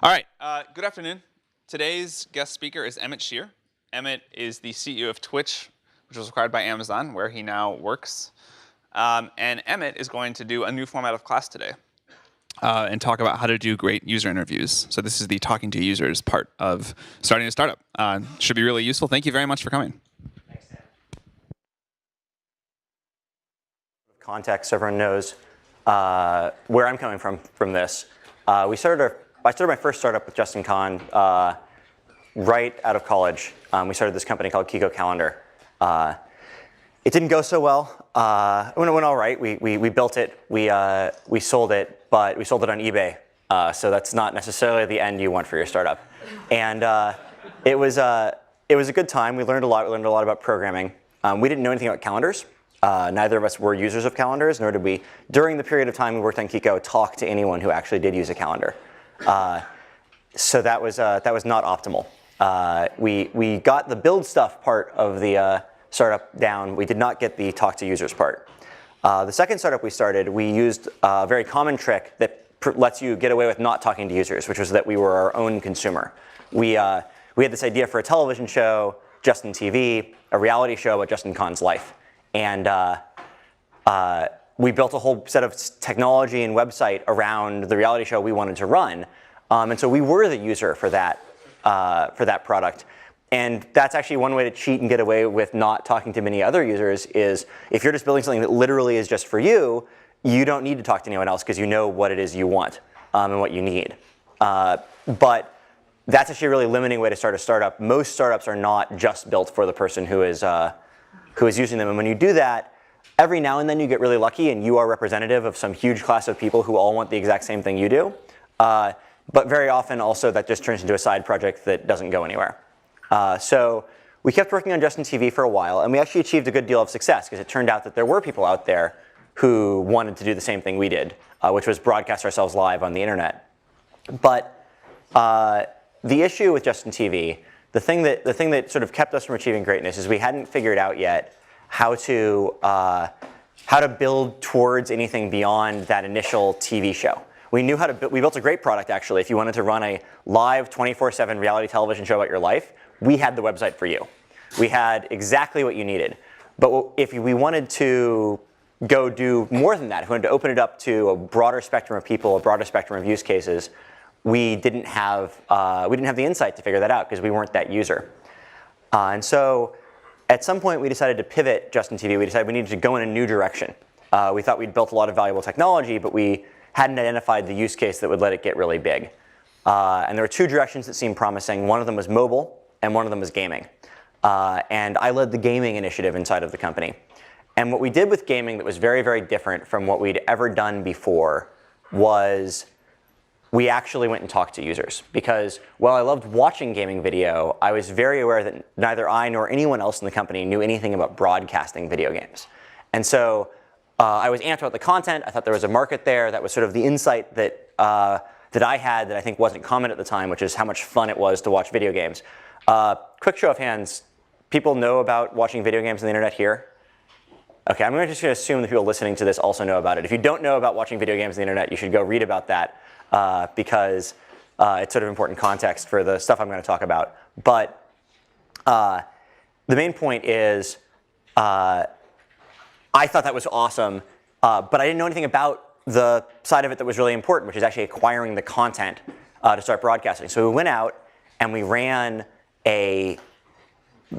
All right, good afternoon. Today's guest speaker is Emmett Shear. Emmett is the CEO of Twitch, which was acquired by Amazon, where he now works. And Emmett is going to do a new format of class today and talk about how to do great user interviews. So this is the talking to users part of starting a startup. Should be really useful. Thank you very much for coming. Thanks, Sam. Context, everyone knows where I'm coming from this. I started my first startup with Justin Kahn right out of college. We started this company called TechKeka Calendar. It didn't go so well. It went all right. We built it. We sold it, but we sold it on eBay. So that's not necessarily the end you want for your startup. And it was a good time. We learned a lot. We learned a lot about programming. We didn't know anything about calendars. Neither of us were users of calendars, nor did we, during the period of time we worked on TechKeka, talk to anyone who actually did use a calendar. So that was not optimal. We got the build stuff part of the startup down. We did not get the talk to users part. The second startup we started, we used a very common trick that lets you get away with not talking to users, which was that we were our own consumer. We had this idea for a television show, Justin TV, a reality show about Justin Kahn's life. And we built a whole set of technology and website around the reality show we wanted to run. And so we were the user for that product. And that's actually one way to cheat and get away with not talking to many other users is if you're just building something that literally is just for you, you don't need to talk to anyone else because you know what it is you want and what you need. But that's actually a really limiting way to start a startup. Most startups are not just built for the person who is using them. And when you do that, every now and then you get really lucky and you are representative of some huge class of people who all want the exact same thing you do. But very often also that just turns into a side project that doesn't go anywhere. So we kept working on Justin TV for a while, and we actually achieved a good deal of success because it turned out that there were people out there who wanted to do the same thing we did, which was broadcast ourselves live on the internet. But the issue with Justin TV, the thing that sort of kept us from achieving greatness is we hadn't figured out yet how to build towards anything beyond that initial TV show. We knew how to build. We built a great product actually. If you wanted to run a live 24/7 reality television show about your life, we had the website for you. We had exactly what you needed. But if we wanted to go do more than that, if we wanted to open it up to a broader spectrum of people, a broader spectrum of use cases, we didn't have the insight to figure that out because we weren't that user. And so at some point we decided to pivot Justin TV. We decided we needed to go in a new direction. We thought we'd built a lot of valuable technology, but we hadn't identified the use case that would let it get really big. And there were two directions that seemed promising. One of them was mobile, and one of them was gaming. And I led the gaming initiative inside of the company. And what we did with gaming that was very, very different from what we'd ever done before was we actually went and talked to users. Because while I loved watching gaming video, I was very aware that neither I nor anyone else in the company knew anything about broadcasting video games. And so I was amped about the content. I thought there was a market there. That was sort of the insight that I had that I think wasn't common at the time, which is how much fun it was to watch video games. Quick show of hands, people know about watching video games on the internet here? Okay, I'm just going to assume that people listening to this also know about it. If you don't know about watching video games on the internet, you should go read about that because it's sort of important context for the stuff I'm going to talk about. But the main point is I thought that was awesome, but I didn't know anything about the side of it that was really important, which is actually acquiring the content to start broadcasting. So we went out and we ran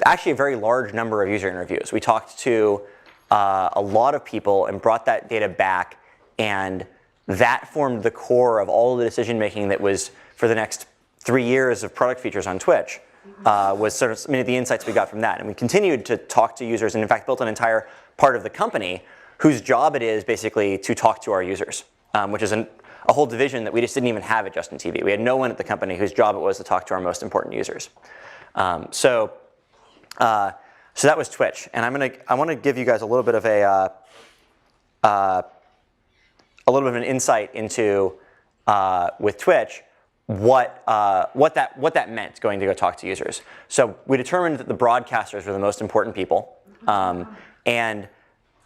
actually a very large number of user interviews. We talked to a lot of people and brought that data back, and that formed the core of all of the decision making that was for the next 3 years of product features on Twitch. Was sort of many of the insights we got from that. And we continued to talk to users and in fact built an entire part of the company whose job it is basically to talk to our users, which is a whole division that we just didn't even have at Justin TV. We had no one at the company whose job it was to talk to our most important users. So that was Twitch. And I want to give you guys a little bit of an insight into with Twitch what that meant going to go talk to users. So we determined that the broadcasters were the most important people. And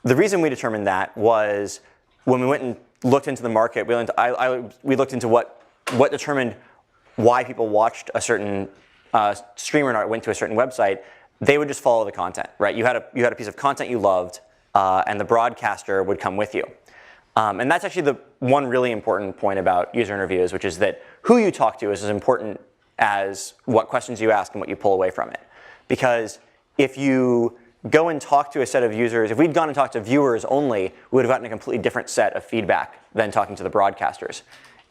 the reason we determined that was when we went and looked into the market, we looked into what determined why people watched a certain streamer or went to a certain website, they would just follow the content, right? You had a piece of content you loved, and the broadcaster would come with you. And that's actually the one really important point about user interviews, which is that who you talk to is as important as what questions you ask and what you pull away from it. Because if you go and talk to a set of users, if we'd gone and talked to viewers only, we would have gotten a completely different set of feedback than talking to the broadcasters.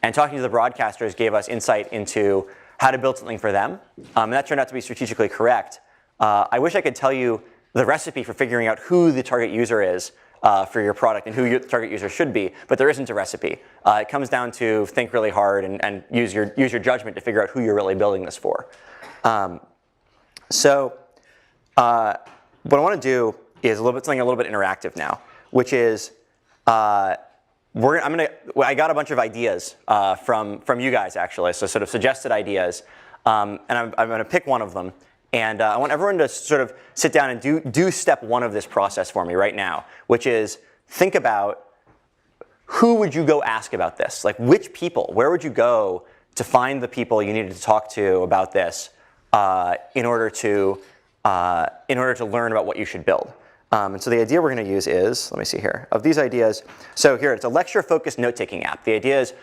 And talking to the broadcasters gave us insight into how to build something for them. And that turned out to be strategically correct. I wish I could tell you the recipe for figuring out who the target user is for your product and who your target user should be, but there isn't a recipe. It comes down to think really hard and use your judgment to figure out who you're really building this for. What I want to do is something a little bit interactive now, which is I got a bunch of ideas from you guys actually, so sort of suggested ideas, and I'm going to pick one of them. And I want everyone to sort of sit down and do step one of this process for me right now, which is think about who would you go ask about this? Like which people, where would you go to find the people you needed to talk to about this in order to learn about what you should build? And so the idea we're going to use is, let me see here, of these ideas. So here, it's a lecture-focused note-taking app. The idea is,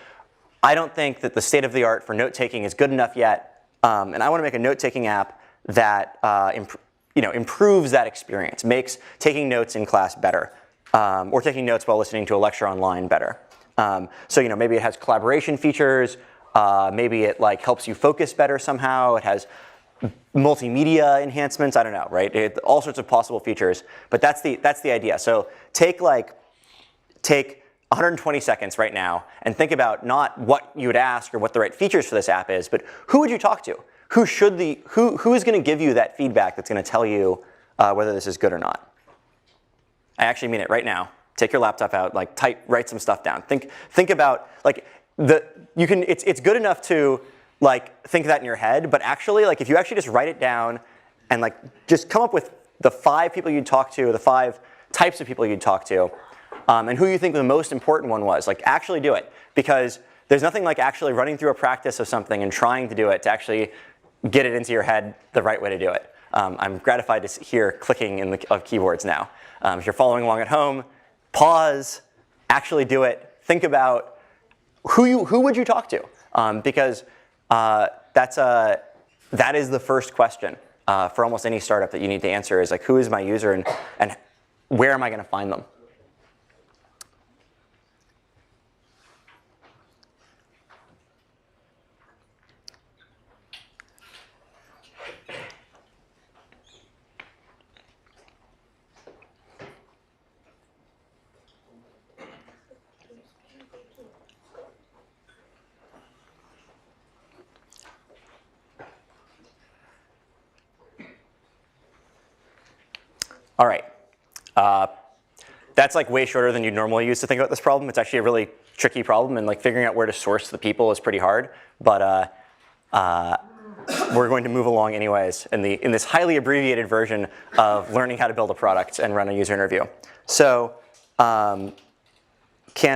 I don't think that the state of the art for note-taking is good enough yet, and I want to make a note-taking app that improves that experience, makes taking notes in class better, or taking notes while listening to a lecture online better. So maybe it has collaboration features, maybe it helps you focus better somehow. It has multimedia enhancements. I don't know, right? All sorts of possible features, but that's the idea. So take 120 seconds right now and think about not what you would ask or what the right features for this app is, but who would you talk to? Who is going to give you that feedback that's going to tell you whether this is good or not? I actually mean it right now. Take your laptop out, write some stuff down. Think about it's good enough to think that in your head, but actually if you actually just write it down and just come up with the 5 people you'd talk to, the 5 types of people you'd talk to, and who you think the most important one was. Actually do it, because there's nothing like actually running through a practice of something and trying to do it to actually get it into your head the right way to do it. I'm gratified to hear clicking of keyboards now. If you're following along at home, pause, actually do it. Think about who would you talk to, because that is the first question for almost any startup that you need to answer is who is my user and where am I going to find them? All right. That's way shorter than you'd normally use to think about this problem. It's actually a really tricky problem, and figuring out where to source the people is pretty hard. But we're going to move along anyways in this highly abbreviated version of learning how to build a product and run a user interview. So can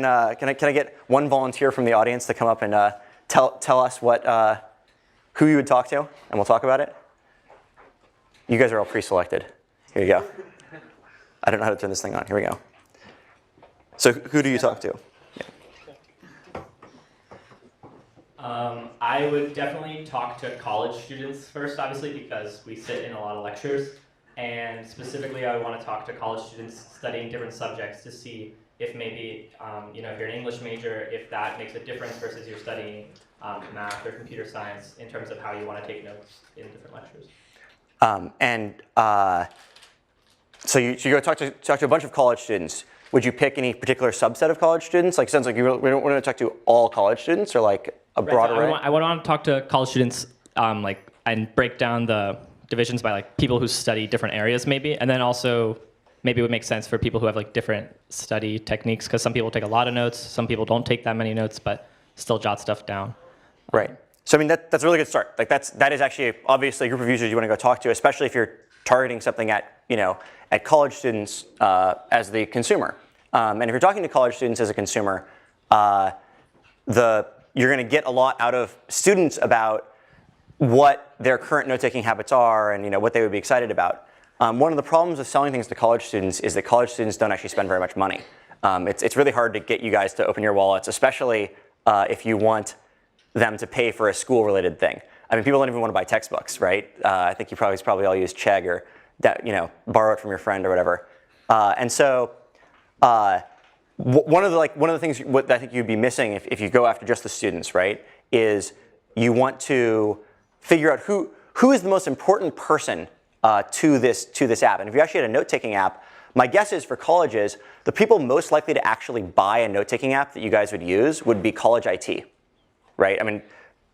I get one volunteer from the audience to come up and tell us who you would talk to, and we'll talk about it? You guys are all pre-selected. Here you go. I don't know how to turn this thing on. Here we go. So who do you talk to? Yeah. I would definitely talk to college students first, obviously, because we sit in a lot of lectures. And specifically, I would want to talk to college students studying different subjects to see if maybe, if you're an English major, if that makes a difference versus you're studying math or computer science in terms of how you want to take notes in different lectures. So you go talk to a bunch of college students. Would you pick any particular subset of college students? It sounds like we don't want to talk to all college students, or a broad array? I want to talk to college students and break down the divisions by people who study different areas maybe, and then also maybe it would make sense for people who have different study techniques, because some people take a lot of notes, some people don't take that many notes, but still jot stuff down. Right. So that's a really good start. That is actually obviously a group of users you want to go talk to, especially if you're targeting something at college students as the consumer. And if you're talking to college students as a consumer, the you're going to get a lot out of students about what their current note-taking habits are and what they would be excited about. One of the problems with selling things to college students is that college students don't actually spend very much money. It's really hard to get you guys to open your wallets, especially if you want them to pay for a school-related thing. I mean, people don't even want to buy textbooks, right? I think you probably all use Chegg or borrow it from your friend or whatever. And so one of the things what I think you'd be missing if you go after just the students, right, is you want to figure out who is the most important person to this app. And if you actually had a note-taking app, my guess is for colleges, the people most likely to actually buy a note-taking app that you guys would use would be college IT, right? I mean,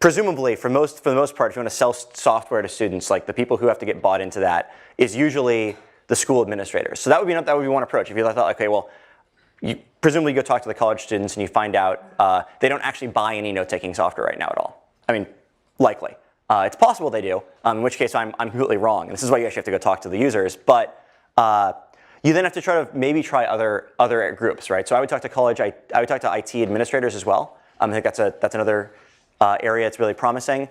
presumably, for the most part, if you want to sell software to students, like the people who have to get bought into that is usually the school administrators. So that would be one approach. If you thought, okay, well, presumably you go talk to the college students and you find out they don't actually buy any note-taking software right now at all. I mean, likely. It's possible they do, in which case I'm completely wrong. And this is why you actually have to go talk to the users. But you then have to try other groups, right? So I would talk to I would talk to IT administrators as well. I think that's another area that's really promising.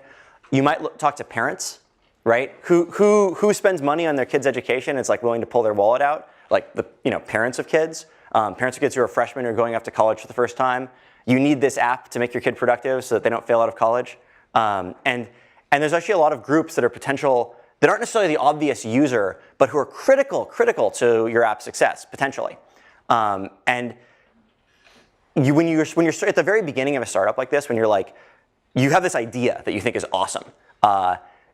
You might talk to parents, right? Who spends money on their kids' education? It's like willing to pull their wallet out, like the parents of kids. Parents of kids who are freshmen or going off to college for the first time. You need this app to make your kid productive so that they don't fail out of college. And there's actually a lot of groups that are that aren't necessarily the obvious user, but who are critical to your app's success, potentially. And when you're at the very beginning of a startup like this, when you have this idea that you think is awesome,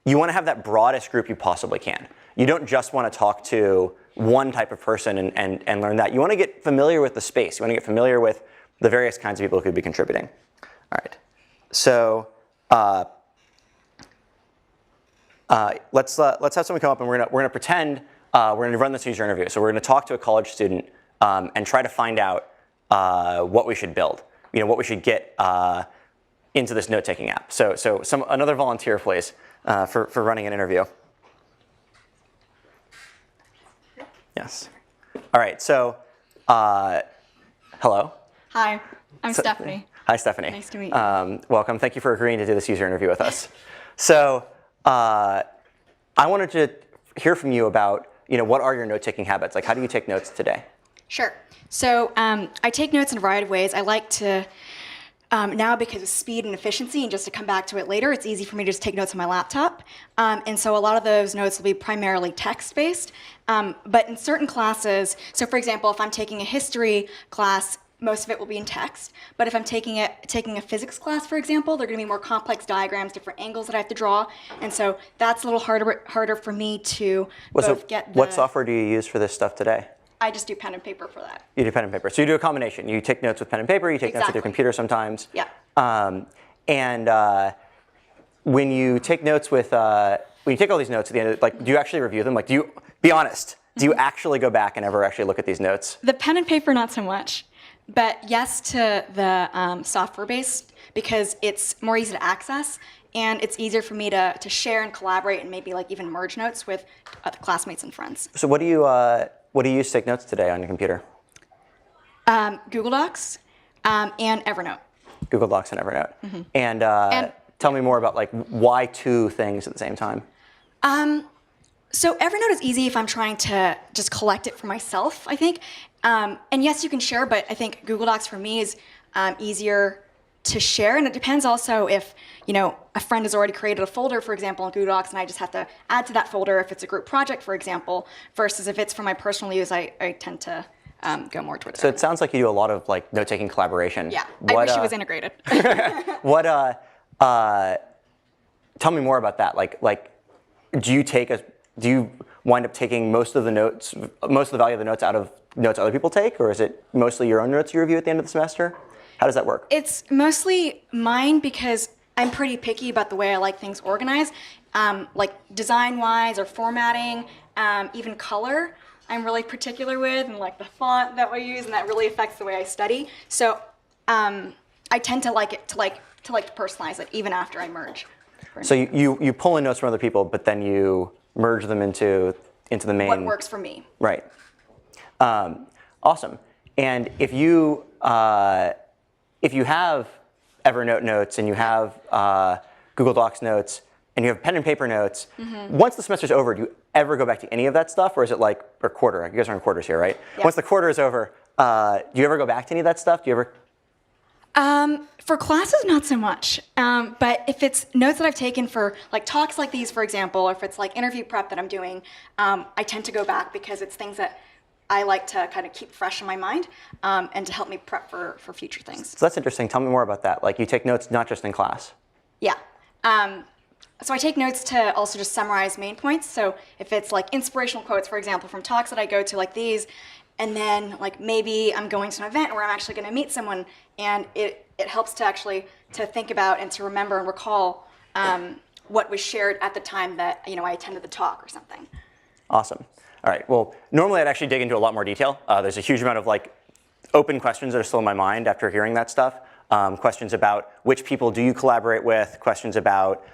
you want to have that broadest group you possibly can. You don't just want to talk to one type of person and learn that. You want to get familiar with the space. You want to get familiar with the various kinds of people who could be contributing. All right. So let's have someone come up and we're gonna pretend we're gonna run this user interview. So we're gonna talk to a college student and try to find out what we should build. What we should get into this note-taking app. So another volunteer, please, for running an interview. Yes. All right. So hello. Hi, I'm Stephanie. Hi, Stephanie. Nice to meet you. Welcome. Thank you for agreeing to do this user interview with us. So I wanted to hear from you about, what are your note-taking habits? Like, how do you take notes today? Sure. So I take notes in a variety of ways. I like to, now because of speed and efficiency, and just to come back to it later, it's easy for me to just take notes on my laptop. And so a lot of those notes will be primarily text-based. But in certain classes, so for example, if I'm taking a history class, most of it will be in text. But if I'm taking a physics class, for example, they're going to be more complex diagrams, different angles that I have to draw. And so that's a little harder for me to get the... What software do you use for this stuff today? I just do pen and paper for that. You do pen and paper. So you do a combination. You take notes with pen and paper. You take notes with your computer sometimes. Yeah. And when you take notes with, when you take all these notes at the end, do you actually review them? Be honest. Do you actually go back and ever actually look at these notes? The pen and paper, not so much. But yes to the software-based, because it's more easy to access, and it's easier for me to share and collaborate and maybe even merge notes with classmates and friends. So what do you use to take notes today on your computer? Google Docs and Evernote. Google Docs and Evernote. Mm-hmm. And tell me more about why two things at the same time. So Evernote is easy if I'm trying to just collect it for myself, I think. And yes, you can share, but I think Google Docs for me is easier to share. And it depends also if, a friend has already created a folder, for example, in Google Docs, and I just have to add to that folder if it's a group project, for example, versus if it's for my personal use, I tend to go more towards So it sounds like you do a lot of note-taking collaboration. Yeah, I wish it was integrated. Tell me more about that. Do you wind up taking most of the value of the notes out of notes other people take, or is it mostly your own notes you review at the end of the semester? How does that work? It's mostly mine because I'm pretty picky about the way I like things organized, design-wise or formatting, even color. I'm really particular with, and the font that I use, and that really affects the way I study. So I tend to like to personalize it even after I merge. So you pull in notes from other people, but then you merge them into the main. What works for me. Right. Awesome. And if you have Evernote notes and you have Google Docs notes and you have pen and paper notes, once the semester's over, do you ever go back to any of that stuff, or is it like, or quarter? You guys are in quarters here, right? Yeah. Once the quarter is over, do you ever go back to any of that stuff? Do you ever? For classes, not so much. But if it's notes that I've taken for like talks like these, for example, or if it's like interview prep that I'm doing, I tend to go back because it's things that I like to kind of keep fresh in my mind and to help me prep for future things. So that's interesting. Tell me more about that. Like you take notes not just in class. Yeah. So I take notes to also just summarize main points. So if it's like inspirational quotes, for example, from talks that I go to like these, and then like maybe I'm going to an event where I'm actually going to meet someone, and it helps to actually to think about and to remember and recall what was shared at the time that I attended the talk or something. Awesome. All right. Well, normally I'd actually dig into a lot more detail. There's a huge amount of like open questions that are still in my mind after hearing that stuff. Questions about which people do you collaborate with. Questions about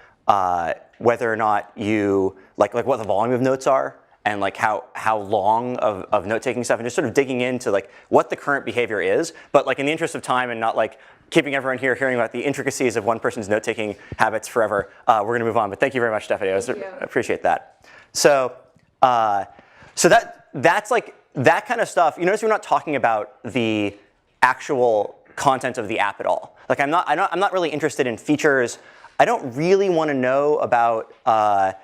whether or not you like what the volume of notes are, and like how long of note-taking stuff, and just sort of digging into like what the current behavior is. But like in the interest of time and not like keeping everyone here hearing about the intricacies of one person's note-taking habits forever, we're going to move on. But thank you very much, Stephanie. I appreciate that. So that's like that kind of stuff. You notice we're not talking about the actual content of the app at all. Like I'm not really interested in features. I don't really want to know about the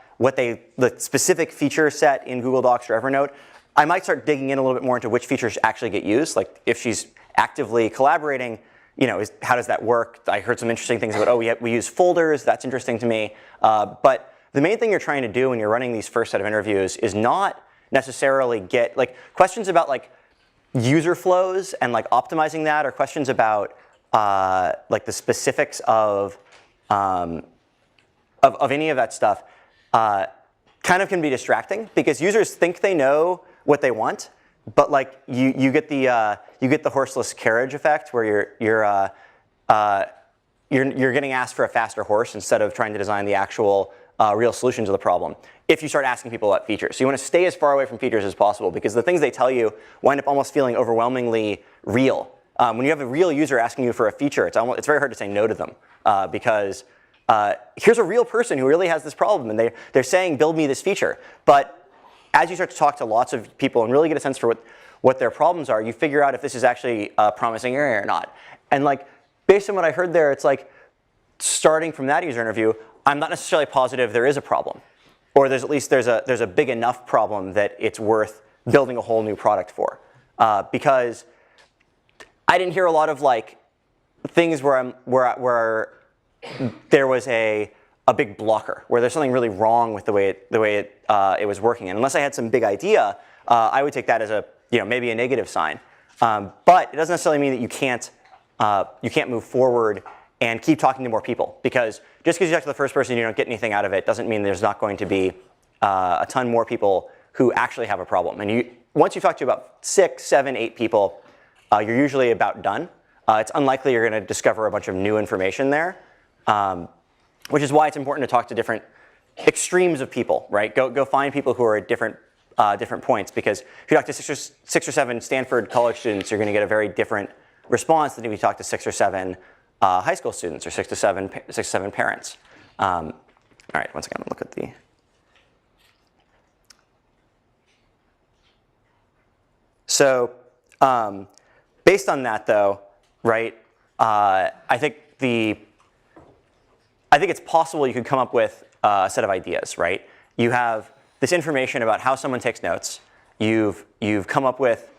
specific feature set in Google Docs or Evernote. I might start digging in a little bit more into which features actually get used. Like if she's actively collaborating, how does that work? I heard some interesting things about, we use folders. That's interesting to me. But the main thing you're trying to do when you're running these first set of interviews is not necessarily get like questions about like user flows and like optimizing that, or questions about like the specifics of any of that stuff. Kind of can be distracting because users think they know what they want, but like you get the horseless carriage effect where you're getting asked for a faster horse instead of trying to design the actual real solution to the problem. If you start asking people about features, so you want to stay as far away from features as possible because the things they tell you wind up almost feeling overwhelmingly real. When you have a real user asking you for a feature, it's very hard to say no to them because here's a real person who really has this problem, and they're saying, build me this feature. But as you start to talk to lots of people and really get a sense for what their problems are, you figure out if this is actually a promising area or not. And like, based on what I heard there, it's like, starting from that user interview, I'm not necessarily positive there is a problem. Or there's a big enough problem that it's worth building a whole new product for. Because I didn't hear a lot of like, things where there was a big blocker, where there's something really wrong with the way it was working. And unless I had some big idea, I would take that as maybe a negative sign. But it doesn't necessarily mean that you can't move forward and keep talking to more people, because just because you talk to the first person and you don't get anything out of it doesn't mean there's not going to be a ton more people who actually have a problem. And once you talk to about 6, 7, 8 people, you're usually about done. It's unlikely you're going to discover a bunch of new information there. Which is why it's important to talk to different extremes of people, right? Go find people who are at different points, because if you talk to 6 or 7 Stanford college students, you're going to get a very different response than if you talk to 6 or 7 high school students or 6 to 7 parents. All right, once again, look at the. So based on that, though, right? I think it's possible you could come up with a set of ideas, right? You have this information about how someone takes notes. You've come up with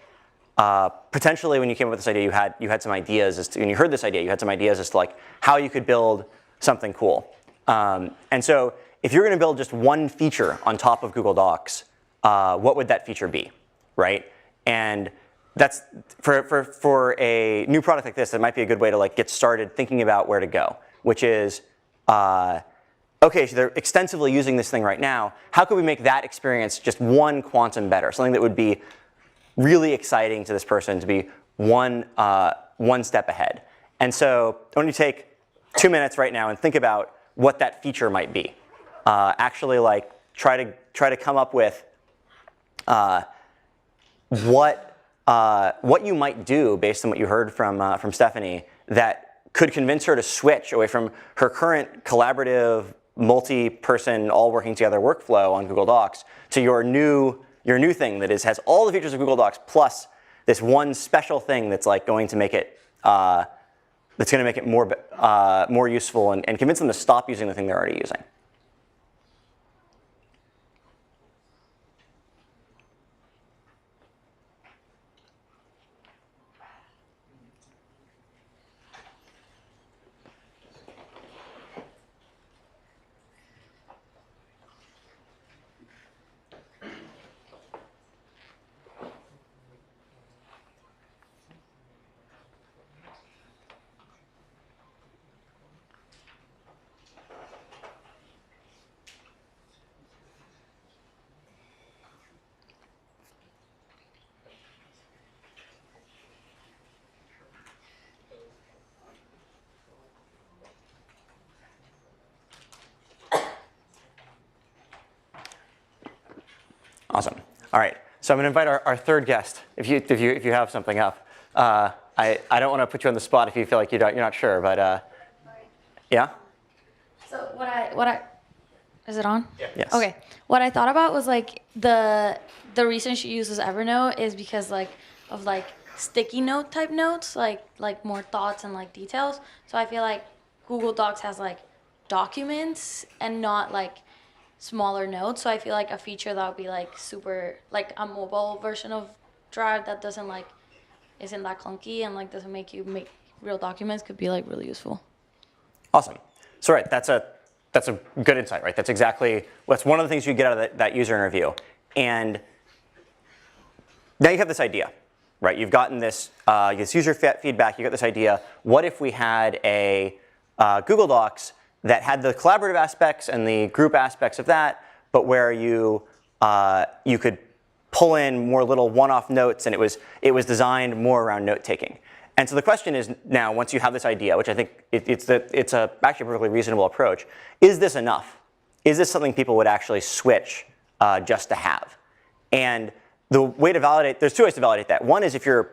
potentially, when you came up with this idea, you had some ideas as to, when you heard this idea, you had some ideas as to like how you could build something cool. And so if you're going to build just one feature on top of Google Docs, what would that feature be, right? And that's for a new product like this, that might be a good way to like get started thinking about where to go, which is, okay, so they're extensively using this thing right now. How could we make that experience just one quantum better? Something that would be really exciting to this person to be one step ahead. And so I want you to take 2 minutes right now and think about what that feature might be. Actually, like try to come up with what you might do based on what you heard from Stephanie that could convince her to switch away from her current collaborative, multi-person, all working together workflow on Google Docs to your new thing that has all the features of Google Docs plus this one special thing that's like going to make it more useful and convince them to stop using the thing they're already using. Awesome. All right. So I'm going to invite our third guest. If you have something up, I don't want to put you on the spot if you feel like you're not sure, but yeah. So what I is it on? Yeah. Yes. Okay. What I thought about was like the reason she uses Evernote is because of sticky note type notes, like more thoughts and like details. So I feel like Google Docs has like documents and not like smaller notes. So I feel like a feature that would be like super like a mobile version of Drive that isn't that clunky and like doesn't make you make real documents could be like really useful. Awesome. So right, that's a good insight, right? That's one of the things you get out of that user interview. And now you have this idea, right? You've gotten this user feedback. You got this idea. What if we had a Google Docs that had the collaborative aspects and the group aspects of that, but where you could pull in more little one-off notes, and it was designed more around note-taking. And so the question is now, once you have this idea, which I think it's actually a perfectly reasonable approach, is this enough? Is this something people would actually switch just to have? And the way to validate, there's two ways to validate that. One is if you're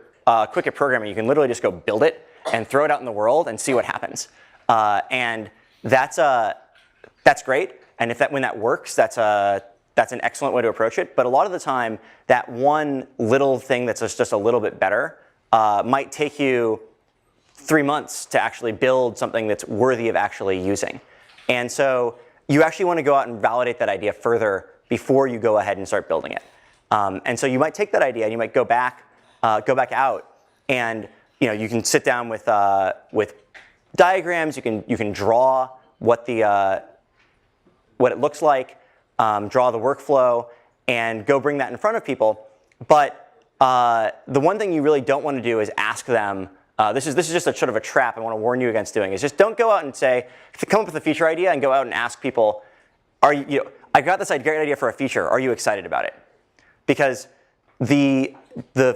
quick at programming, you can literally just go build it and throw it out in the world and see what happens. And that's great. And when that works, that's an excellent way to approach it. But a lot of the time, that one little thing that's just a little bit better might take you 3 months to actually build something that's worthy of actually using. And so you actually want to go out and validate that idea further before you go ahead and start building it. And so you might take that idea and you might go back out, and you can sit down with diagrams. You can draw what it looks like, draw the workflow, and go bring that in front of people. But the one thing you really don't want to do is ask them. This is just a sort of a trap I want to warn you against doing. Is just don't go out and come up with a feature idea and go out and ask people, I got this great idea for a feature. Are you excited about it? Because the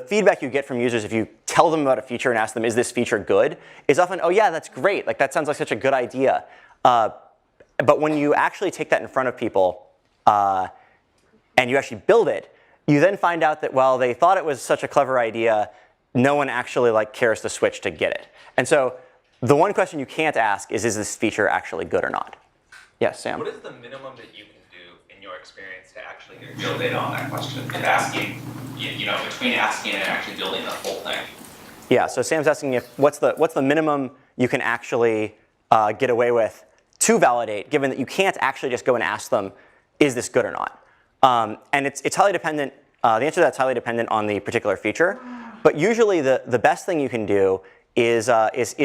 feedback you get from users if you tell them about a feature and ask them, is this feature good, is often, oh yeah, that's great. Like that sounds like such a good idea. But when you actually take that in front of people and you actually build it, you then find out that, well, they thought it was such a clever idea, no one actually cares to switch to get it. And so the one question you can't ask is this feature actually good or not? Yes, Sam? What is the minimum that you can do in your experience to actually get real data on that question? And asking, between asking and actually building the whole thing. Yeah, so Sam's asking what's the minimum you can actually get away with to validate, given that you can't actually just go and ask them, is this good or not? And it's highly dependent. The answer to that's highly dependent on the particular feature. But usually the best thing you can do is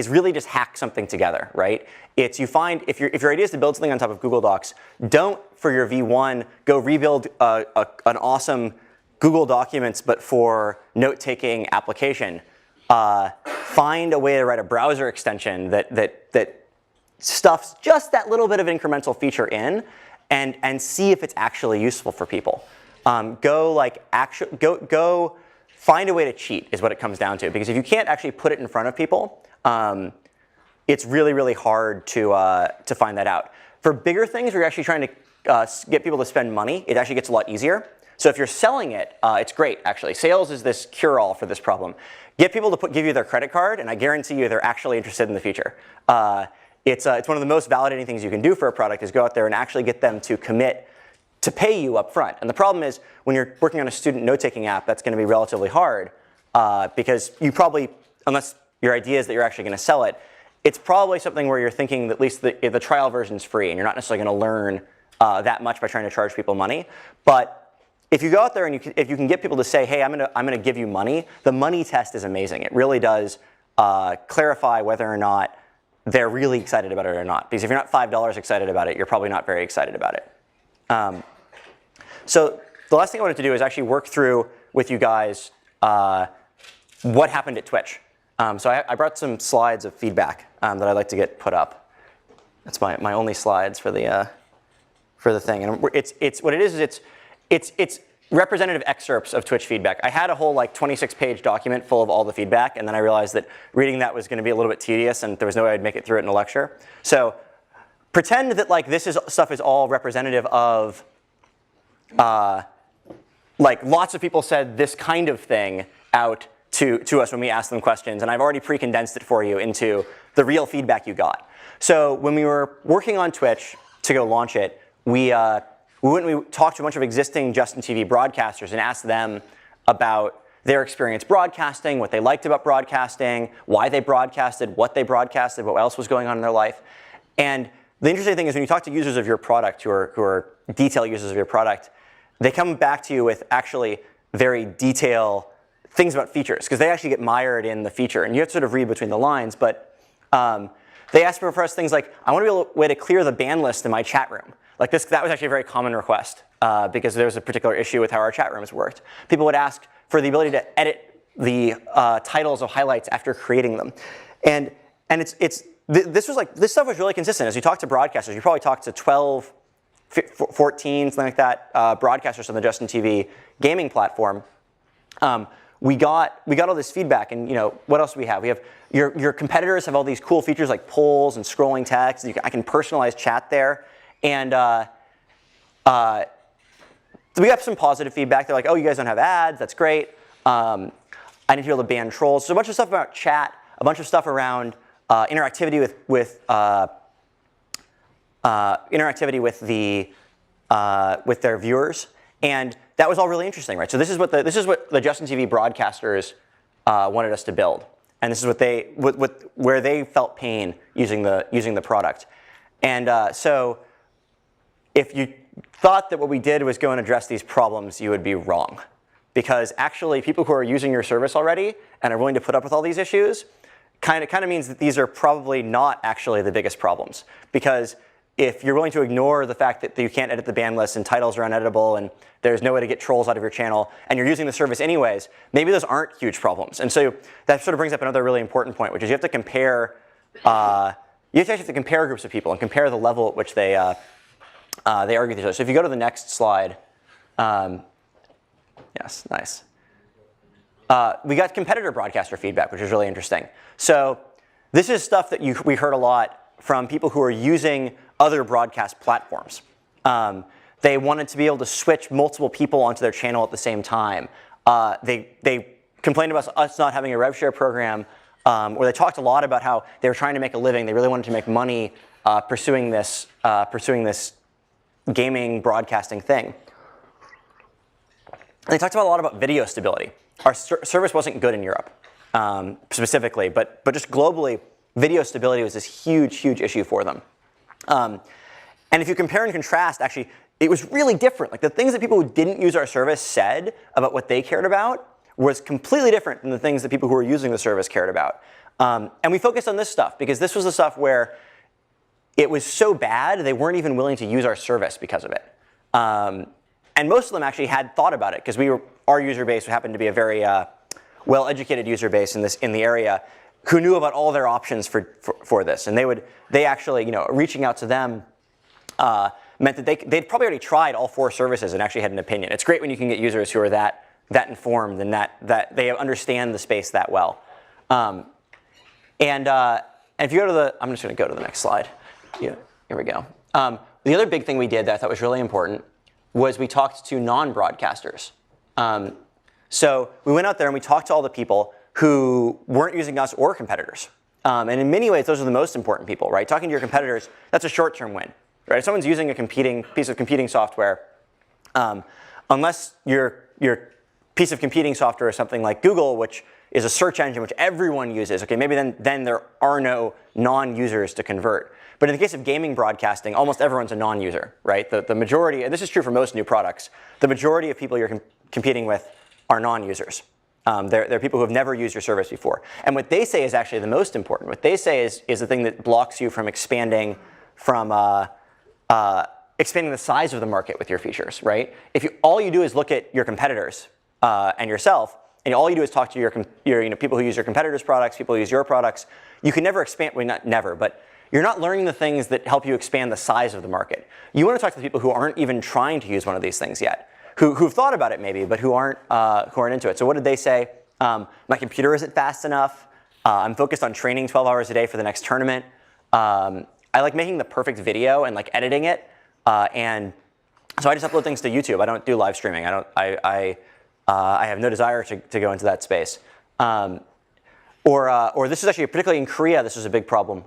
really just hack something together, right? You find if your idea is to build something on top of Google Docs, don't for your V1 go rebuild an awesome Google Documents but for note-taking application. Find a way to write a browser extension that stuffs just that little bit of incremental feature in, and see if it's actually useful for people. Go find a way to cheat is what it comes down to, because if you can't actually put it in front of people, it's really, really hard to find that out. For bigger things, where you're actually trying to get people to spend money, it actually gets a lot easier. So if you're selling it, it's great, actually. Sales is this cure-all for this problem. Get people to give you their credit card, and I guarantee you they're actually interested in the feature. It's one of the most validating things you can do for a product is go out there and actually get them to commit to pay you up front. And the problem is when you're working on a student note-taking app, that's going to be relatively hard because you probably, unless your idea is that you're actually going to sell it, it's probably something where you're thinking that at least the trial version is free and you're not necessarily going to learn that much by trying to charge people money. But if you go out there and if you can get people to say, hey, I'm going to give you money, the money test is amazing. It really does clarify whether or not they're really excited about it or not. Because if you're not $5 excited about it, you're probably not very excited about it. So the last thing I wanted to do is actually work through with you guys what happened at Twitch. So I brought some slides of feedback that I'd like to get put up. That's my only slides for the thing. And it's what it is it's representative excerpts of Twitch feedback. I had a whole 26-page document full of all the feedback, and then I realized that reading that was going to be a little bit tedious, and there was no way I'd make it through it in a lecture. So pretend that stuff is all representative of lots of people said this kind of thing out to us when we asked them questions, and I've already pre-condensed it for you into the real feedback you got. So when we were working on Twitch to go launch it, we talked to a bunch of existing Justin TV broadcasters and asked them about their experience broadcasting, what they liked about broadcasting, why they broadcasted, what else was going on in their life. And the interesting thing is when you talk to users of your product who are detailed users of your product, they come back to you with actually very detailed things about features because they actually get mired in the feature. And you have to sort of read between the lines. But they asked for us things like, I want to be a way to clear the ban list in my chat room. That was actually a very common request because there was a particular issue with how our chat rooms worked. People would ask for the ability to edit the titles of highlights after creating them. And this stuff was really consistent. As you talk to broadcasters, you probably talked to 12, 14, something like that, broadcasters on the Justin TV gaming platform. We got all this feedback, and what else do we have? We have your competitors have all these cool features like polls and scrolling text. I can personalize chat there, and we got some positive feedback. They're like, oh, you guys don't have ads. That's great. I need to be able to ban trolls. So a bunch of stuff about chat, a bunch of stuff around interactivity with their viewers, and that was all really interesting, right? So this is what the Justin TV broadcasters wanted us to build, and this is where they felt pain using the product. And so if you thought that what we did was go and address these problems, you would be wrong, because actually people who are using your service already and are willing to put up with all these issues kind of means that these are probably not actually the biggest problems, because if you're willing to ignore the fact that you can't edit the ban list and titles are uneditable and there's no way to get trolls out of your channel and you're using the service anyways, maybe those aren't huge problems. And so that sort of brings up another really important point, which is you have to compare groups of people and compare the level at which they argue with each other. So if you go to the next slide, yes, nice. We got competitor broadcaster feedback, which is really interesting. So this is stuff that we heard a lot from people who are using other broadcast platforms. They wanted to be able to switch multiple people onto their channel at the same time. They complained about us not having a rev share program, or they talked a lot about how they were trying to make a living. They really wanted to make money pursuing this gaming broadcasting thing. And they talked a lot about video stability. Our service wasn't good in Europe specifically, but just globally, video stability was this huge, huge issue for them. And if you compare and contrast, actually, it was really different. Like the things that people who didn't use our service said about what they cared about was completely different than the things that people who were using the service cared about. And we focused on this stuff because this was the stuff where it was so bad they weren't even willing to use our service because of it. And most of them actually had thought about it because our user base happened to be a very well-educated user base in the area who knew about all their options for this. And they actually, reaching out to them meant that they'd probably already tried all 4 services and actually had an opinion. It's great when you can get users who are that informed and that they understand the space that well. And if you go to I'm just going to go to the next slide. Yeah, here we go. The other big thing we did that I thought was really important was we talked to non-broadcasters. So we went out there and we talked to all the people who weren't using us or competitors. And in many ways, those are the most important people, right? Talking to your competitors, that's a short-term win, right? If someone's using a piece of competing software, unless your piece of competing software is something like Google, which is a search engine which everyone uses, okay, maybe then there are no non-users to convert. But in the case of gaming broadcasting, almost everyone's a non-user, right? The majority, and this is true for most new products, the majority of people you're competing with are non-users. They're people who have never used your service before. And what they say is actually the most important. What they say is the thing that blocks you from expanding expanding the size of the market with your features, right? If all you do is look at your competitors and yourself, and all you do is talk to your people who use your competitors' products, people who use your products, you can never expand, well, not never, but you're not learning the things that help you expand the size of the market. You want to talk to the people who aren't even trying to use one of these things yet, who've thought about it maybe, but who aren't into it. So what did they say? My computer isn't fast enough. I'm focused on training 12 hours a day for the next tournament. I like making the perfect video and like editing it. And so I just upload things to YouTube. I don't do live streaming. I have no desire to go into that space. Or this is actually, particularly in Korea, this is a big problem.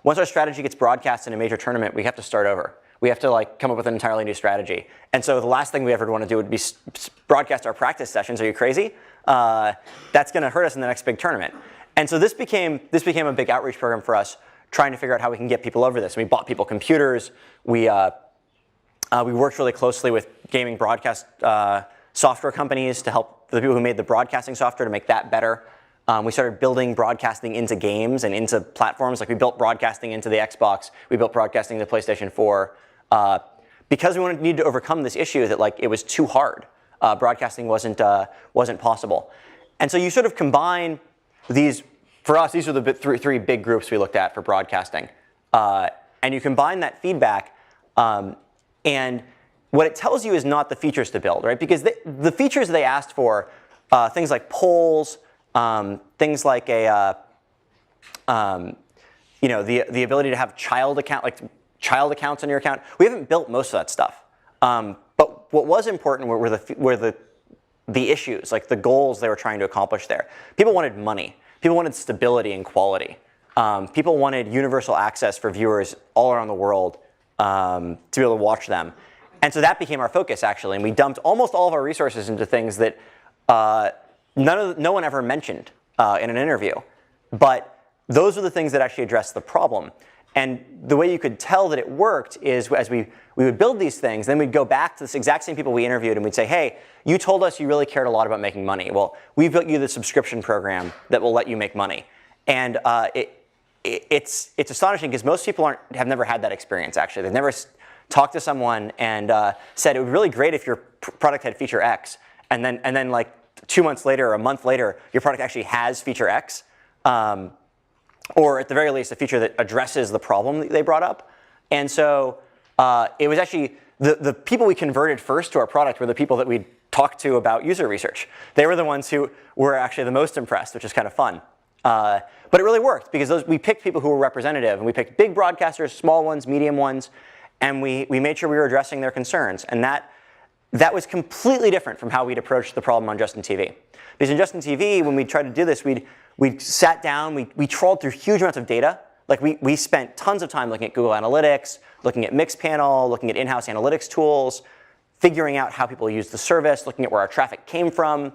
Once our strategy gets broadcast in a major tournament, we have to start over. We have to like come up with an entirely new strategy. And so the last thing we ever want to do would be broadcast our practice sessions. Are you crazy? That's going to hurt us in the next big tournament. And so this became a big outreach program for us, trying to figure out how we can get people over this. We bought people computers. We worked really closely with gaming broadcast software companies to help the people who made the broadcasting software to make that better. We started building broadcasting into games and into platforms. Like we built broadcasting into the Xbox. We built broadcasting into PlayStation 4 because we needed to overcome this issue that like it was too hard. Broadcasting wasn't possible. And so you sort of combine these. For us, these are the three big groups we looked at for broadcasting. And you combine that feedback, and what it tells you is not the features to build, right? Because the features they asked for, things like polls, things like the ability to have child accounts on your account. We haven't built most of that stuff. But what was important were the issues, like the goals they were trying to accomplish there. People wanted money. People wanted stability and quality. People wanted universal access for viewers all around the world to be able to watch them. And so that became our focus, actually. And we dumped almost all of our resources into things that no one ever mentioned in an interview. But those are the things that actually addressed the problem. And the way you could tell that it worked is as we would build these things, then we'd go back to this exact same people we interviewed and we'd say, hey, you told us you really cared a lot about making money. Well, we built you the subscription program that will let you make money. And it's astonishing because most people have never had that experience, actually. They've never talked to someone and said it would be really great if your product had feature X. And then like 2 months later or a month later, your product actually has feature X. Or at the very least, a feature that addresses the problem that they brought up. And so it was actually the people we converted first to our product were the people that we talked to about user research. They were the ones who were actually the most impressed, which is kind of fun. But it really worked because we picked people who were representative, and we picked big broadcasters, small ones, medium ones, and we made sure we were addressing their concerns. And that was completely different from how we'd approached the problem on Justin TV. Because in Justin TV, when we tried to do this, we sat down, we trawled through huge amounts of data. Like we spent tons of time looking at Google Analytics, looking at Mixpanel, looking at in-house analytics tools, figuring out how people use the service, looking at where our traffic came from,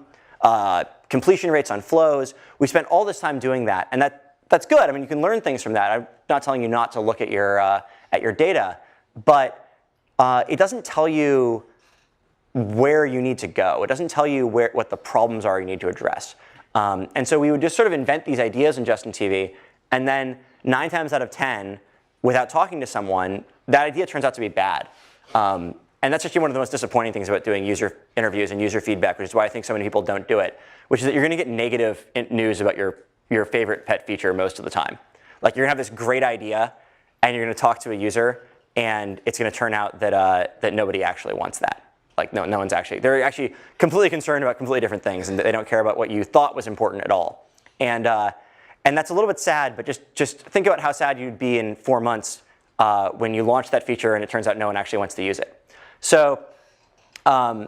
completion rates on flows. We spent all this time doing that, and that's good. I mean, you can learn things from that. I'm not telling you not to look at your data, but it doesn't tell you where you need to go. It doesn't tell you what the problems are you need to address. And so we would just sort of invent these ideas in Justin TV, and then 9 times out of 10, without talking to someone, that idea turns out to be bad. And that's actually one of the most disappointing things about doing user interviews and user feedback, which is why I think so many people don't do it, which is that you're going to get negative news about your favorite pet feature most of the time. Like you're going to have this great idea, and you're going to talk to a user, and it's going to turn out that nobody actually wants that. Like no one's they're actually completely concerned about completely different things, and they don't care about what you thought was important at all. And that's a little bit sad, but just think about how sad you'd be in 4 months when you launch that feature and it turns out no one actually wants to use it. So I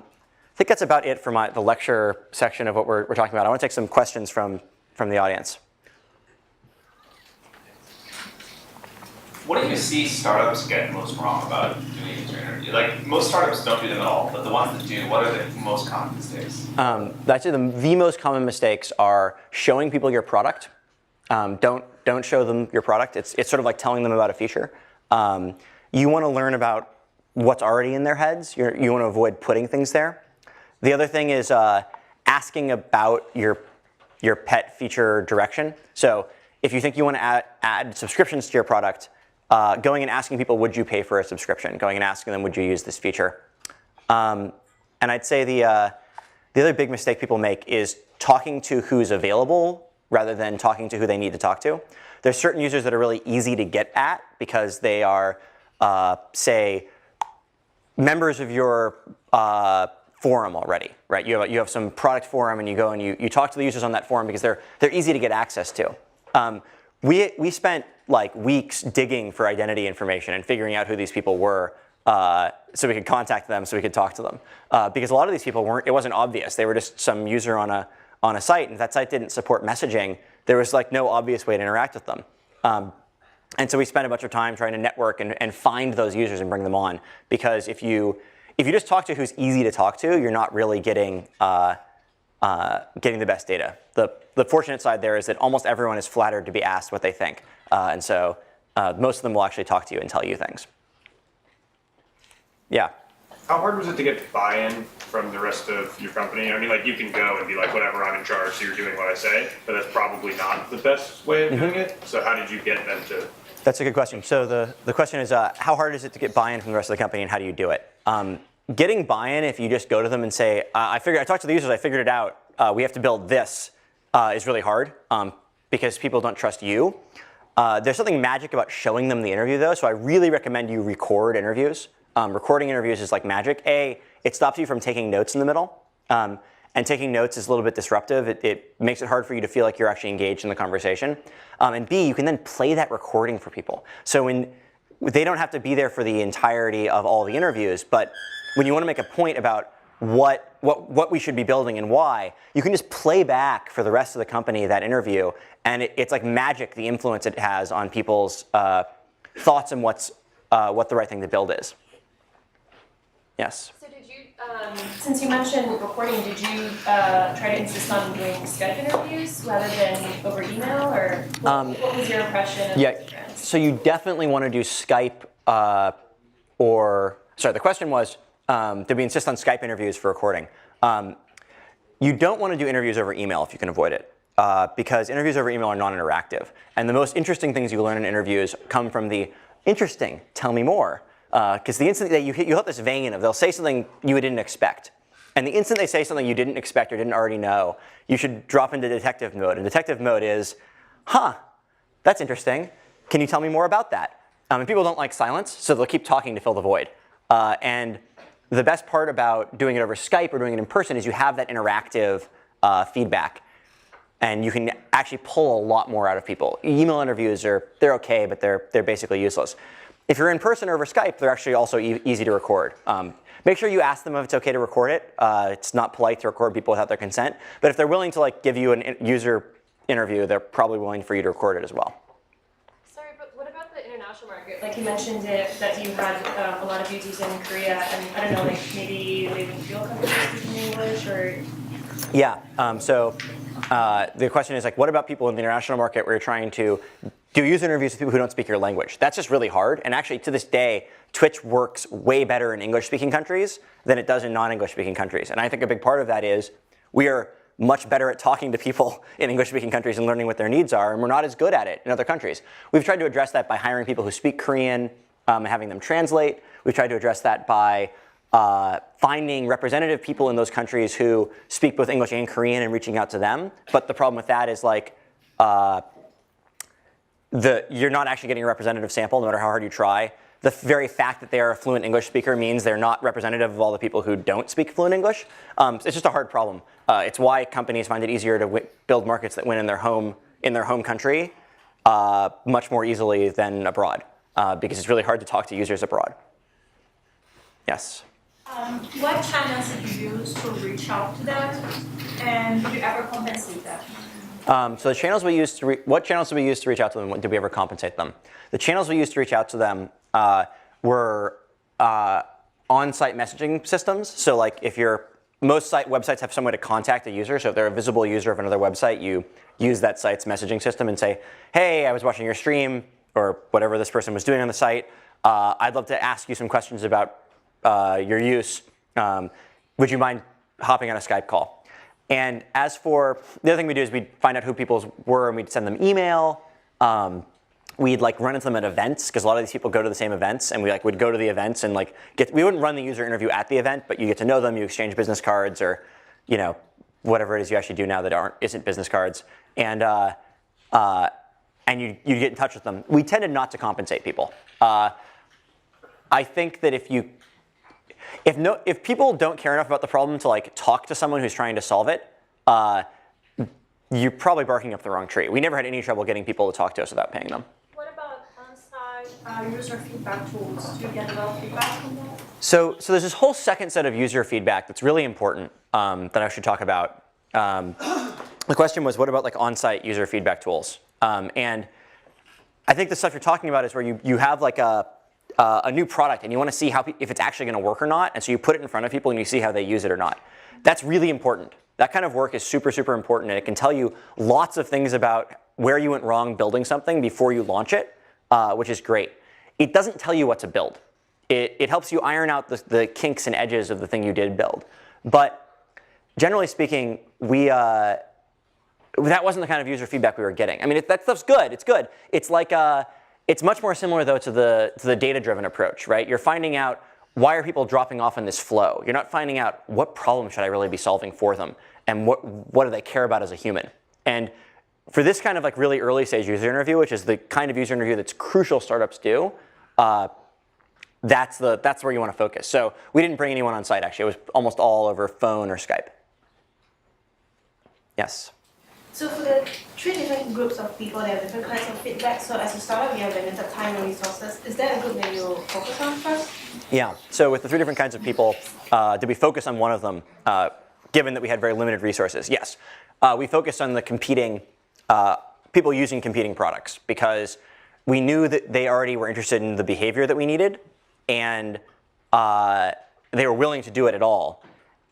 think that's about it for the lecture section of what we're talking about. I want to take some questions from the audience. What do you see startups get most wrong about doing a user interview? Like, most startups don't do them at all, but the ones that do, what are the most common mistakes? Actually, the most common mistakes are showing people your product. Don't show them your product. It's sort of like telling them about a feature. You want to learn about what's already in their heads. You want to avoid putting things there. The other thing is asking about your pet feature direction. So if you think you want to add subscriptions to your product, going and asking people, would you pay for a subscription? Going and asking them, would you use this feature? And I'd say the other big mistake people make is talking to who's available rather than talking to who they need to talk to. There's certain users that are really easy to get at because they are, say, members of your forum already, right? You have some product forum, and you go and you talk to the users on that forum because they're easy to get access to. We spent like weeks digging for identity information and figuring out who these people were, so we could contact them, so we could talk to them. Because a lot of these people it wasn't obvious. They were just some user on a site, and if that site didn't support messaging, there was like no obvious way to interact with them. And so we spent a bunch of time trying to network and find those users and bring them on. Because if you just talk to who's easy to talk to, you're not really getting the best data. The fortunate side there is that almost everyone is flattered to be asked what they think. And so most of them will actually talk to you and tell you things. Yeah. How hard was it to get buy-in from the rest of your company? I mean, like, you can go and be like, whatever, I'm in charge, so you're doing what I say, but that's probably not the best way of doing it. So how did you get them to? That's a good question. So the question is, how hard is it to get buy-in from the rest of the company, and how do you do it? Getting buy-in, if you just go to them and say, I talked to the users, I figured it out, we have to build this, is really hard because people don't trust you. There's something magic about showing them the interview, though, so I really recommend you record interviews. Recording interviews is like magic. It stops you from taking notes in the middle. And taking notes is a little bit disruptive. It makes it hard for you to feel like you're actually engaged in the conversation. And B, you can then play that recording for people. So when they don't have to be there for the entirety of all the interviews, but when you want to make a point about what we should be building and why, you can just play back for the rest of the company that interview, and it's like magic, the influence it has on people's thoughts and what the right thing to build is. Yes? So did you, since you mentioned recording, did you try to insist on doing Skype interviews rather than over email, or what was your impression of the trends? So you definitely want to do Skype the question was, did we insist on Skype interviews for recording? You don't want to do interviews over email if you can avoid it, because interviews over email are non-interactive. And the most interesting things you learn in interviews come from the interesting, tell me more. Because the instant that you hit this vein of they'll say something you didn't expect. And the instant they say something you didn't expect or didn't already know, you should drop into detective mode. And detective mode is, that's interesting. Can you tell me more about that? And people don't like silence, so they'll keep talking to fill the void. And the best part about doing it over Skype or doing it in person is you have that interactive feedback. And you can actually pull a lot more out of people. Email interviews they're okay, but they're basically useless. If you're in person or over Skype, they're actually also easy to record. Make sure you ask them if it's okay to record it. It's not polite to record people without their consent. But if they're willing to give you a user interview, they're probably willing for you to record it as well. Sorry, but what about the international market? Like you mentioned that you had a lot of users in Korea, and I don't know, maybe they wouldn't feel comfortable speaking English, or? Yeah. The question is what about people in the international market where you're trying to do user interviews with people who don't speak your language? That's just really hard. And actually, to this day, Twitch works way better in English-speaking countries than it does in non-English-speaking countries. And I think a big part of that is we are much better at talking to people in English-speaking countries and learning what their needs are, and we're not as good at it in other countries. We've tried to address that by hiring people who speak Korean and having them translate. We've tried to address that by finding representative people in those countries who speak both English and Korean and reaching out to them. But the problem with that is you're not actually getting a representative sample no matter how hard you try. The very fact that they are a fluent English speaker means they're not representative of all the people who don't speak fluent English. It's just a hard problem. It's why companies find it easier to build markets that win in their home country much more easily than abroad, because it's really hard to talk to users abroad. Yes? What channels did you use to reach out to them, and did you ever compensate them? So the channels we used to what channels did we use to reach out to them? Did we ever compensate them? The channels we used to reach out to them were on-site messaging systems. So like if most websites have some way to contact a user. So if they're a visible user of another website, you use that site's messaging system and say, hey, I was watching your stream or whatever this person was doing on the site. I'd love to ask you some questions about your use. Would you mind hopping on a Skype call? And as for the other thing we do is we'd find out who people were and we'd send them email. We'd like run into them at events because a lot of these people go to the same events, and we like would go to the events and like we wouldn't run the user interview at the event, but you get to know them, you exchange business cards or whatever it is you actually do now that isn't business cards, and you get in touch with them. We tended not to compensate people. I think that if people don't care enough about the problem to like talk to someone who's trying to solve it, you're probably barking up the wrong tree. We never had any trouble getting people to talk to us without paying them. What about on-site user feedback tools? Do you get a lot of feedback from that? So there's this whole second set of user feedback that's really important that I should talk about. The question was, what about like on-site user feedback tools? And I think the stuff you're talking about is where you have like a new product and you want to see if it's actually going to work or not, and so you put it in front of people and you see how they use it or not. That's really important. That kind of work is super, super important, and it can tell you lots of things about where you went wrong building something before you launch it, which is great. It doesn't tell you what to build. It helps you iron out the kinks and edges of the thing you did build. But generally speaking, that wasn't the kind of user feedback we were getting. I mean, that stuff's good. It's good. It's like it's much more similar though to the data-driven approach, right? You're finding out why are people dropping off in this flow. You're not finding out what problem should I really be solving for them, and what do they care about as a human. And for this kind of like really early stage user interview, which is the kind of user interview that's crucial startups do, that's where you want to focus. So we didn't bring anyone on site actually. It was almost all over phone or Skype. Yes. So for the 3 different groups of people, they have different kinds of feedback. So as a startup, you have limited time and resources. Is there a group that you focus on first? Yeah. So with the 3 different kinds of people, did we focus on one of them, given that we had very limited resources? Yes. We focused on the people using competing products because we knew that they already were interested in the behavior that we needed, and they were willing to do it at all.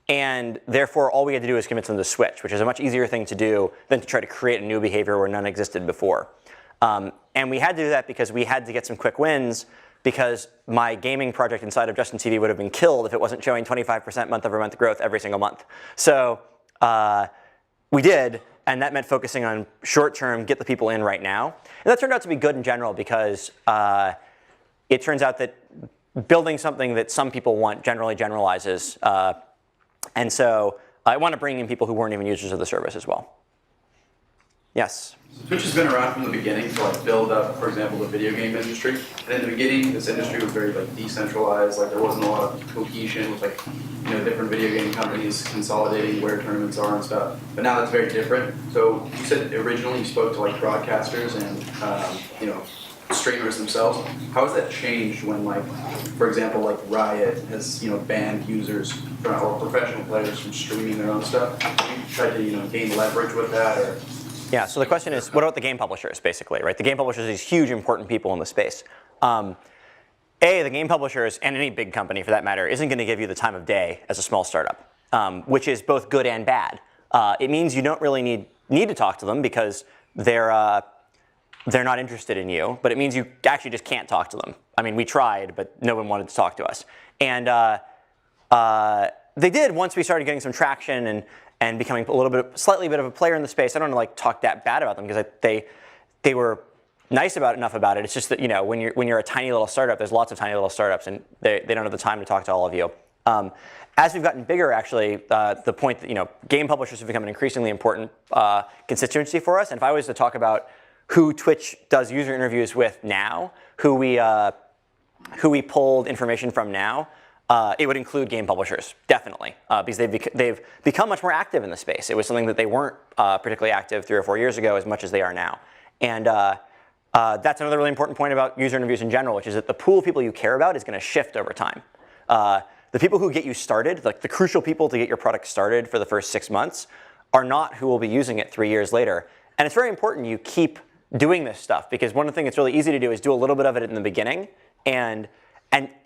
And therefore, all we had to do was convince them to switch, which is a much easier thing to do than to try to create a new behavior where none existed before. And we had to do that because we had to get some quick wins, because my gaming project inside of Justin TV would have been killed if it wasn't showing 25% month-over-month growth every single month. So we did, and that meant focusing on short-term, get the people in right now. And that turned out to be good in general because it turns out that building something that some people want generally generalizes. And so I want to bring in people who weren't even users of the service as well. Yes? So Twitch has been around from the beginning to like build up, for example, the video game industry. And in the beginning, this industry was very like decentralized. Like there wasn't a lot of cohesion with like different video game companies consolidating where tournaments are and stuff. But now that's very different. So you said originally you spoke to like broadcasters and streamers themselves. How has that changed when, like, for example, like Riot has banned users or professional players from streaming their own stuff? Have you tried to gain leverage with that, or? Yeah. So the question is, what about the game publishers, basically, right? The game publishers are these huge, important people in the space. The game publishers, and any big company for that matter, isn't going to give you the time of day as a small startup, which is both good and bad. It means you don't really need to talk to them because they're not interested in you, but it means you actually just can't talk to them. I mean, we tried, but no one wanted to talk to us. And they did once we started getting some traction and becoming slightly bit of a player in the space. I don't want to talk that bad about them because they were nice enough about it. It's just that when you're a tiny little startup, there's lots of tiny little startups, and they don't have the time to talk to all of you. As we've gotten bigger, actually, the point that game publishers have become an increasingly important constituency for us. And if I was to talk about who Twitch does user interviews with now, who we pulled information from now, it would include game publishers, definitely, because they've become much more active in the space. It was something that they weren't particularly active 3 or 4 years ago as much as they are now. And that's another really important point about user interviews in general, which is that the pool of people you care about is going to shift over time. the people who get you started, like the crucial people to get your product started for the first 6 months, are not who will be using it 3 years later. And it's very important you keep doing this stuff, because one of the things that's really easy to do is do a little bit of it in the beginning and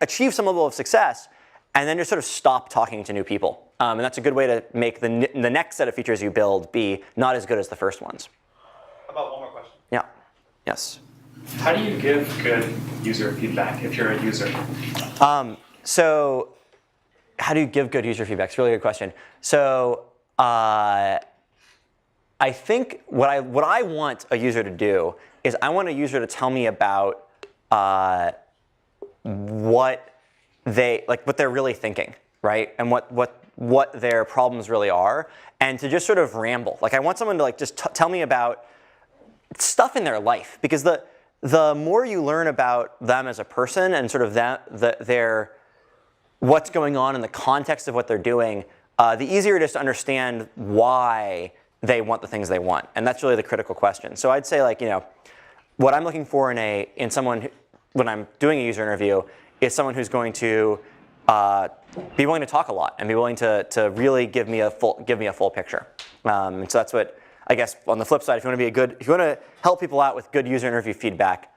achieve some level of success, and then just sort of stop talking to new people. And that's a good way to make the next set of features you build be not as good as the first ones. About one more question. Yeah. Yes. How do you give good user feedback if you're a user? So how do you give good user feedback? It's a really good question. So I think what I want a user to do is I want a user to tell me about what they're really thinking, right? And what their problems really are, and to just sort of ramble. Like I want someone to like just tell me about stuff in their life, because the more you learn about them as a person and sort of their what's going on in the context of what they're doing, the easier it is to understand why they want the things they want. And that's really the critical question. So I'd say, like, what I'm looking for in someone when I'm doing a user interview is someone who's going to be willing to talk a lot and be willing to really give me a full picture. And so that's what, I guess, on the flip side, if you want to help people out with good user interview feedback,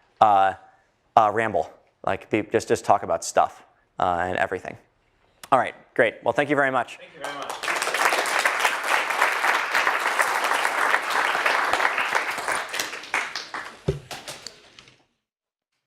ramble, like just talk about stuff and everything. All right, great. Well, thank you very much. Thank you very much.